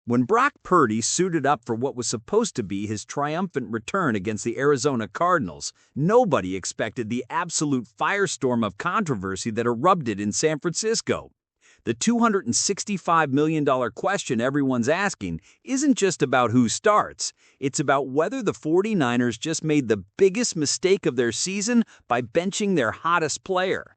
When Brock Purdy suited up for what was supposed to be his triumphant return against the Arizona Cardinals, nobody expected the absolute firestorm of controversy that erupted in San Francisco. The $265 million question everyone's asking isn't just about who starts. It's about whether the 49ers just made the biggest mistake of their season by benching their hottest player.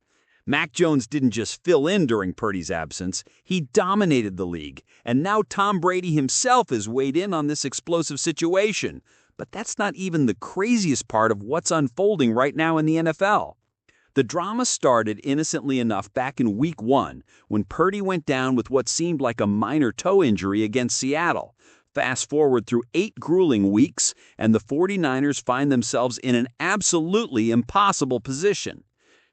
Mac Jones didn't just fill in during Purdy's absence, he dominated the league, and now Tom Brady himself has weighed in on this explosive situation. But that's not even the craziest part of what's unfolding right now in the NFL. The drama started innocently enough back in Week 1 when Purdy went down with what seemed like a minor toe injury against Seattle. Fast forward through 8 grueling weeks, and the 49ers find themselves in an absolutely impossible position.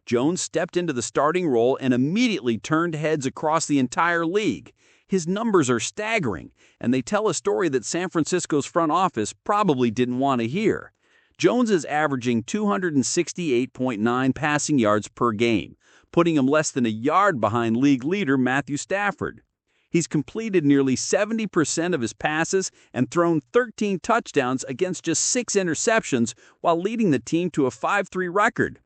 Jones stepped into the starting role and immediately turned heads across the entire league. His numbers are staggering, and they tell a story that San Francisco's front office probably didn't want to hear. Jones is averaging 268.9 passing yards per game, putting him less than a yard behind league leader Matthew Stafford. He's completed nearly 70% of his passes and thrown 13 touchdowns against just 6 interceptions while leading the team to a 5-3 record.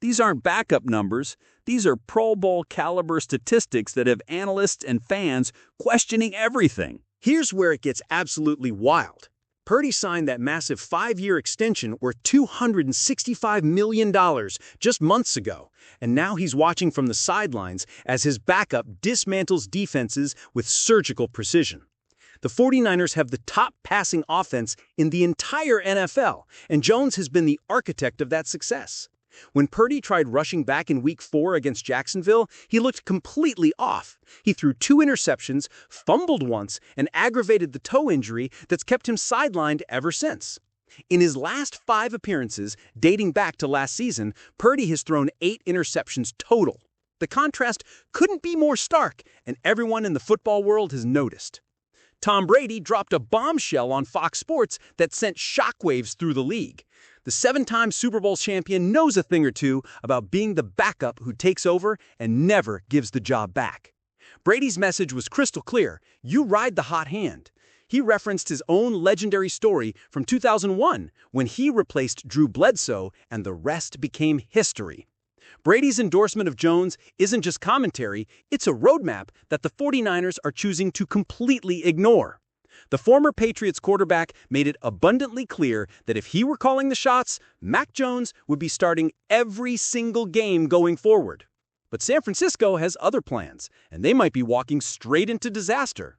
These aren't backup numbers. These are Pro Bowl caliber statistics that have analysts and fans questioning everything. Here's where it gets absolutely wild. Purdy signed that massive 5-year extension worth $265 million just months ago, and now he's watching from the sidelines as his backup dismantles defenses with surgical precision. The 49ers have the top passing offense in the entire NFL, and Jones has been the architect of that success. When Purdy tried rushing back in Week 4 against Jacksonville, he looked completely off. He threw 2 interceptions, fumbled once, and aggravated the toe injury that's kept him sidelined ever since. In his last 5 appearances, dating back to last season, Purdy has thrown 8 interceptions total. The contrast couldn't be more stark, and everyone in the football world has noticed. Tom Brady dropped a bombshell on Fox Sports that sent shockwaves through the league. The 7-time Super Bowl champion knows a thing or two about being the backup who takes over and never gives the job back. Brady's message was crystal clear: you ride the hot hand. He referenced his own legendary story from 2001 when he replaced Drew Bledsoe and the rest became history. Brady's endorsement of Jones isn't just commentary, it's a roadmap that the 49ers are choosing to completely ignore. The former Patriots quarterback made it abundantly clear that if he were calling the shots, Mac Jones would be starting every single game going forward. But San Francisco has other plans, and they might be walking straight into disaster.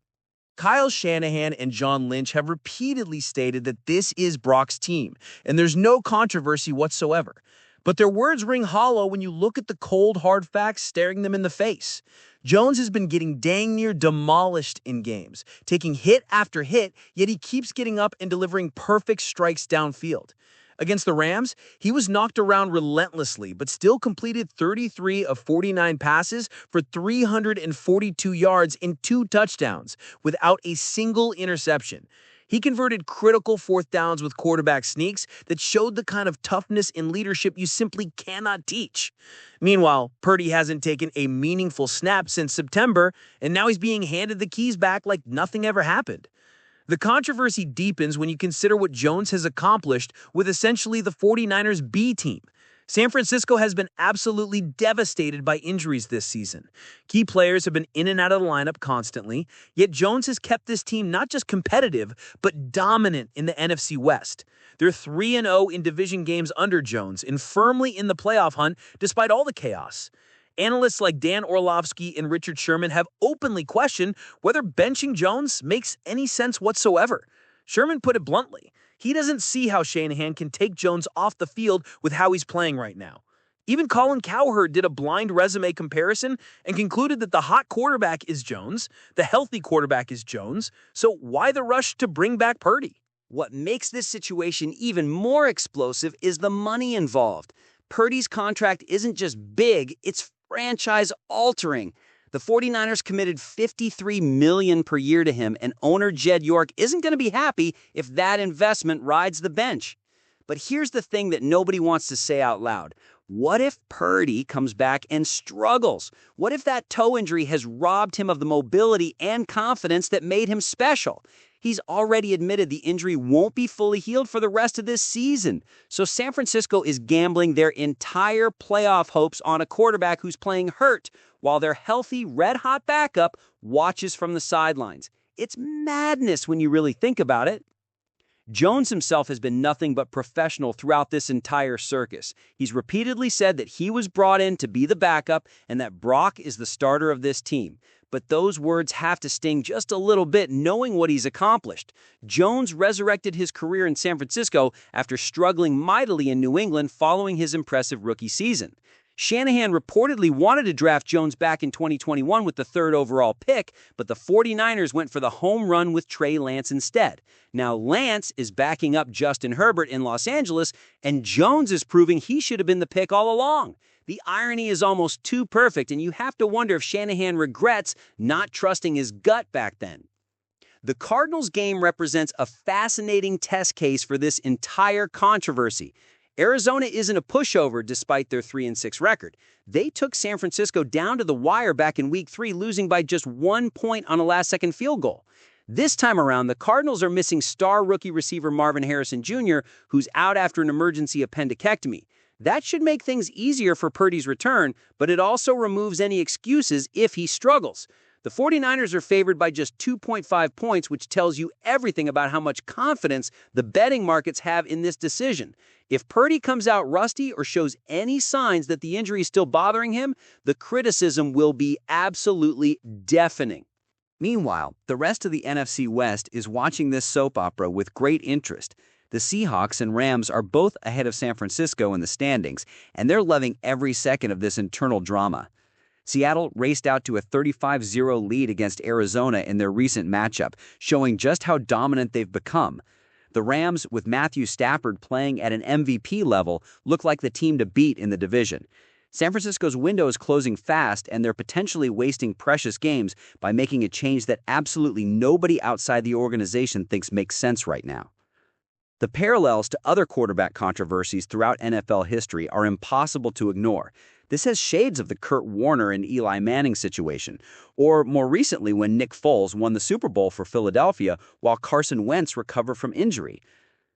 Kyle Shanahan and John Lynch have repeatedly stated that this is Brock's team, and there's no controversy whatsoever. But their words ring hollow when you look at the cold, hard facts staring them in the face. Jones has been getting dang near demolished in games, taking hit after hit, yet he keeps getting up and delivering perfect strikes downfield. Against the Rams, he was knocked around relentlessly, but still completed 33 of 49 passes for 342 yards and 2 touchdowns, without a single interception. He converted critical 4th downs with quarterback sneaks that showed the kind of toughness and leadership you simply cannot teach. Meanwhile, Purdy hasn't taken a meaningful snap since September, and now he's being handed the keys back like nothing ever happened. The controversy deepens when you consider what Jones has accomplished with essentially the 49ers B team. San Francisco has been absolutely devastated by injuries this season. Key players have been in and out of the lineup constantly, yet Jones has kept this team not just competitive, but dominant in the NFC West. They're 3-0 in division games under Jones and firmly in the playoff hunt despite all the chaos. Analysts like Dan Orlovsky and Richard Sherman have openly questioned whether benching Jones makes any sense whatsoever. Sherman put it bluntly: he doesn't see how Shanahan can take Jones off the field with how he's playing right now. Even Colin Cowherd did a blind resume comparison and concluded that the hot quarterback is Jones, the healthy quarterback is Jones, so why the rush to bring back Purdy? What makes this situation even more explosive is the money involved. Purdy's contract isn't just big, it's franchise-altering. The 49ers committed $53 million per year to him, and owner Jed York isn't going to be happy if that investment rides the bench. But here's the thing that nobody wants to say out loud. What if Purdy comes back and struggles? What if that toe injury has robbed him of the mobility and confidence that made him special? He's already admitted the injury won't be fully healed for the rest of this season. So San Francisco is gambling their entire playoff hopes on a quarterback who's playing hurt, while their healthy, red-hot backup watches from the sidelines. It's madness when you really think about it. Jones himself has been nothing but professional throughout this entire circus. He's repeatedly said that he was brought in to be the backup and that Brock is the starter of this team. But those words have to sting just a little bit knowing what he's accomplished. Jones resurrected his career in San Francisco after struggling mightily in New England following his impressive rookie season. Shanahan reportedly wanted to draft Jones back in 2021 with the 3rd overall pick, but the 49ers went for the home run with Trey Lance instead. Now Lance is backing up Justin Herbert in Los Angeles, and Jones is proving he should have been the pick all along. The irony is almost too perfect, and you have to wonder if Shanahan regrets not trusting his gut back then. The Cardinals game represents a fascinating test case for this entire controversy. Arizona isn't a pushover despite their 3-6 record. They took San Francisco down to the wire back in Week 3, losing by just 1 point on a last-second field goal. This time around, the Cardinals are missing star rookie receiver Marvin Harrison Jr., who's out after an emergency appendectomy. That should make things easier for Purdy's return, but it also removes any excuses if he struggles. The 49ers are favored by just 2.5 points, which tells you everything about how much confidence the betting markets have in this decision. If Purdy comes out rusty or shows any signs that the injury is still bothering him, the criticism will be absolutely deafening. Meanwhile, the rest of the NFC West is watching this soap opera with great interest. The Seahawks and Rams are both ahead of San Francisco in the standings, and they're loving every second of this internal drama. Seattle raced out to a 35-0 lead against Arizona in their recent matchup, showing just how dominant they've become. The Rams, with Matthew Stafford playing at an MVP level, look like the team to beat in the division. San Francisco's window is closing fast, and they're potentially wasting precious games by making a change that absolutely nobody outside the organization thinks makes sense right now. The parallels to other quarterback controversies throughout NFL history are impossible to ignore. This has shades of the Kurt Warner and Eli Manning situation, or more recently when Nick Foles won the Super Bowl for Philadelphia while Carson Wentz recovered from injury.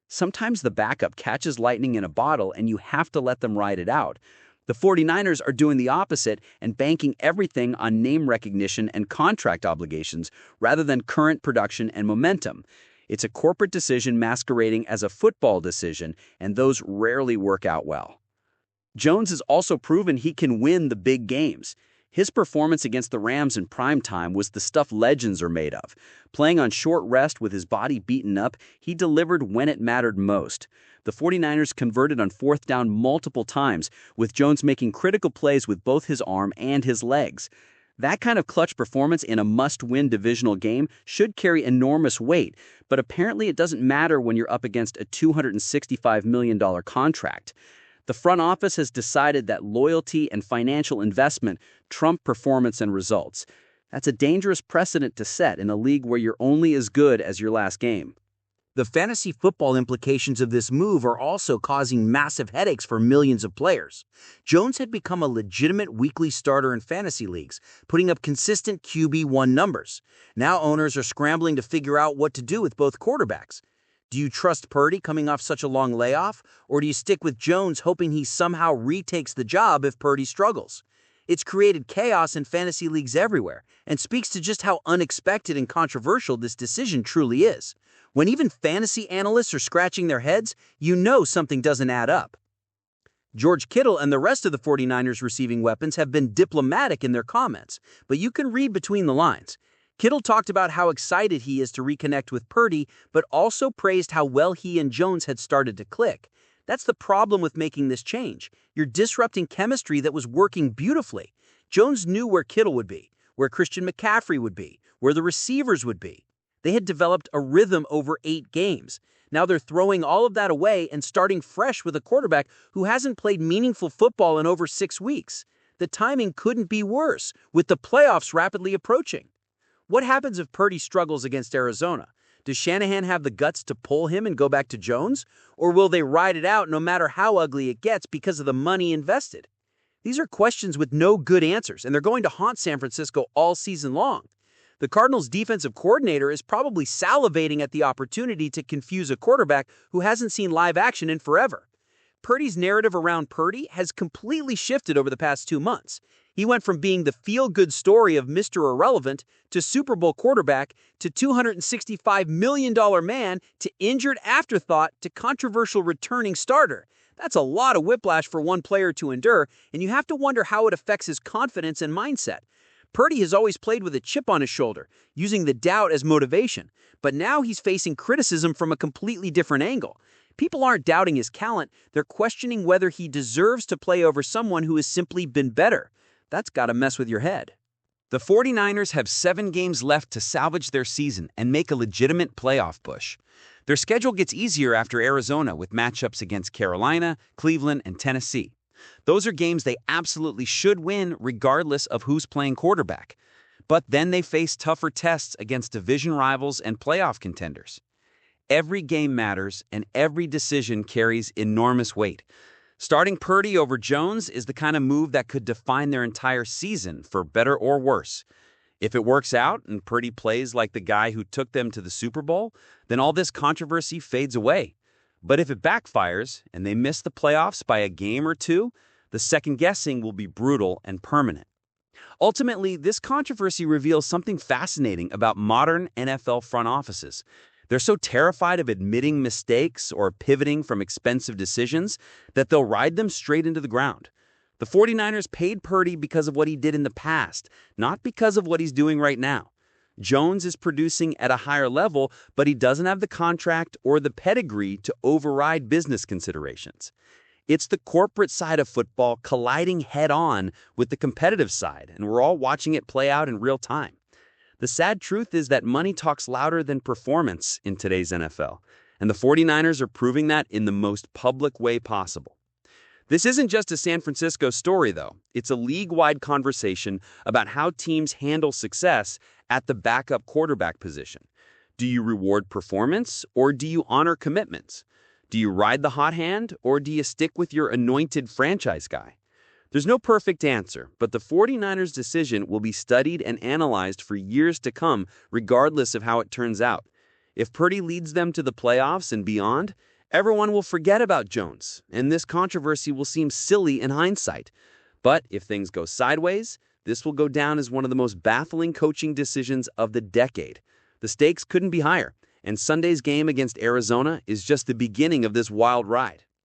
Sometimes the backup catches lightning in a bottle and you have to let them ride it out. The 49ers are doing the opposite and banking everything on name recognition and contract obligations rather than current production and momentum. It's a corporate decision masquerading as a football decision, and those rarely work out well. Jones has also proven he can win the big games. His performance against the Rams in primetime was the stuff legends are made of. Playing on short rest with his body beaten up, he delivered when it mattered most. The 49ers converted on 4th down multiple times, with Jones making critical plays with both his arm and his legs. That kind of clutch performance in a must-win divisional game should carry enormous weight, but apparently it doesn't matter when you're up against a $265 million contract. The front office has decided that loyalty and financial investment trump performance and results. That's a dangerous precedent to set in a league where you're only as good as your last game. The fantasy football implications of this move are also causing massive headaches for millions of players. Jones had become a legitimate weekly starter in fantasy leagues, putting up consistent QB1 numbers. Now owners are scrambling to figure out what to do with both quarterbacks. Do you trust Purdy coming off such a long layoff, or do you stick with Jones hoping he somehow retakes the job if Purdy struggles? It's created chaos in fantasy leagues everywhere and speaks to just how unexpected and controversial this decision truly is. When even fantasy analysts are scratching their heads, you know something doesn't add up. George Kittle and the rest of the 49ers receiving weapons have been diplomatic in their comments, but you can read between the lines. Kittle talked about how excited he is to reconnect with Purdy, but also praised how well he and Jones had started to click. That's the problem with making this change. You're disrupting chemistry that was working beautifully. Jones knew where Kittle would be, where Christian McCaffrey would be, where the receivers would be. They had developed a rhythm over 8 games. Now they're throwing all of that away and starting fresh with a quarterback who hasn't played meaningful football in over 6 weeks. The timing couldn't be worse, with the playoffs rapidly approaching. What happens if Purdy struggles against Arizona? Does Shanahan have the guts to pull him and go back to Jones? Or will they ride it out no matter how ugly it gets because of the money invested? These are questions with no good answers, and they're going to haunt San Francisco all season long. The Cardinals' defensive coordinator is probably salivating at the opportunity to confuse a quarterback who hasn't seen live action in forever. Purdy's narrative around Purdy has completely shifted over the past 2 months. He went from being the feel-good story of Mr. Irrelevant to Super Bowl quarterback to $265 million man to injured afterthought to controversial returning starter. That's a lot of whiplash for one player to endure, and you have to wonder how it affects his confidence and mindset. Purdy has always played with a chip on his shoulder, using the doubt as motivation, but now he's facing criticism from a completely different angle. People aren't doubting his talent, they're questioning whether he deserves to play over someone who has simply been better. That's got to mess with your head. The 49ers have 7 games left to salvage their season and make a legitimate playoff push. Their schedule gets easier after Arizona with matchups against Carolina, Cleveland, and Tennessee. Those are games they absolutely should win regardless of who's playing quarterback. But then they face tougher tests against division rivals and playoff contenders. Every game matters, and every decision carries enormous weight. Starting Purdy over Jones is the kind of move that could define their entire season, for better or worse. If it works out and Purdy plays like the guy who took them to the Super Bowl, then all this controversy fades away. But if it backfires and they miss the playoffs by a game or two, the second-guessing will be brutal and permanent. Ultimately, this controversy reveals something fascinating about modern NFL front offices. They're so terrified of admitting mistakes or pivoting from expensive decisions that they'll ride them straight into the ground. The 49ers paid Purdy because of what he did in the past, not because of what he's doing right now. Jones is producing at a higher level, but he doesn't have the contract or the pedigree to override business considerations. It's the corporate side of football colliding head-on with the competitive side, and we're all watching it play out in real time. The sad truth is that money talks louder than performance in today's NFL, and the 49ers are proving that in the most public way possible. This isn't just a San Francisco story, though. It's a league-wide conversation about how teams handle success at the backup quarterback position. Do you reward performance, or do you honor commitments? Do you ride the hot hand, or do you stick with your anointed franchise guy? There's no perfect answer, but the 49ers' decision will be studied and analyzed for years to come, regardless of how it turns out. If Purdy leads them to the playoffs and beyond, everyone will forget about Jones, and this controversy will seem silly in hindsight. But if things go sideways, this will go down as one of the most baffling coaching decisions of the decade. The stakes couldn't be higher, and Sunday's game against Arizona is just the beginning of this wild ride.